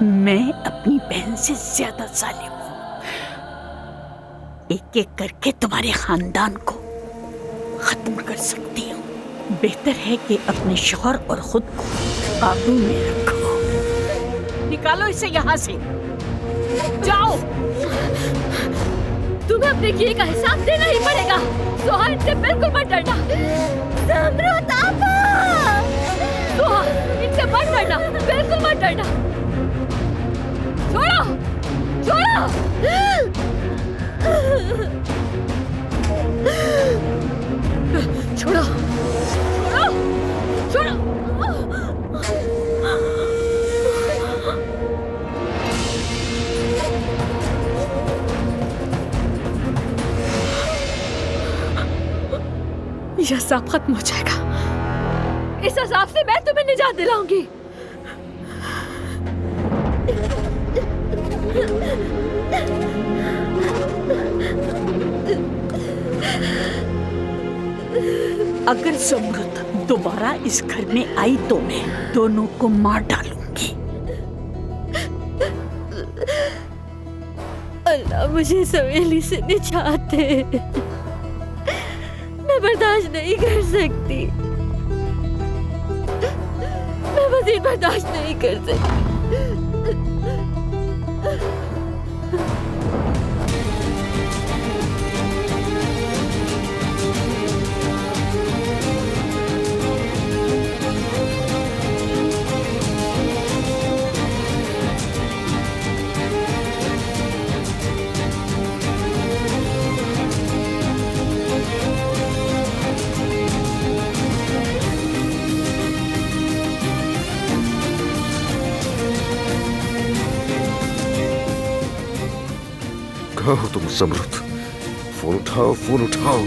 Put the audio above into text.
मैं अपनी बहन से ज्यादा जालिम हूँ। एक एक करके तुम्हारे खानदान को खत्म कर सकती हूँ। बेहतर है कि अपने शौहर और खुद को काबू में रखो। निकालो इसे यहाँ से, जाओ। तुम्हें अपने किए का हिसाब देना ही पड़ेगा। सोहा, इनसे बिल्कुल मत डरना। समृत आपा! सोहा, इनसे मत डरना, बिल्कुल मत डरना। छोड़ो, छोड़ो। छोड़ो, छोड़ो, छोड़ो। यह अज़ाब खत्म हो जाएगा। इस अज़ाब से मैं तुम्हें निजात दिलाऊंगी। अगर समृत दोबारा इस घर में आई तो मैं दोनों को मार डालूंगी। अल्लाह मुझे सवेली से निजात दे। मैं बर्दाश्त नहीं कर सकती। मैं मज़ीद बर्दाश्त नहीं कर सकती। कहो तुम समृत, फोन उठाओ, फोन उठाओ।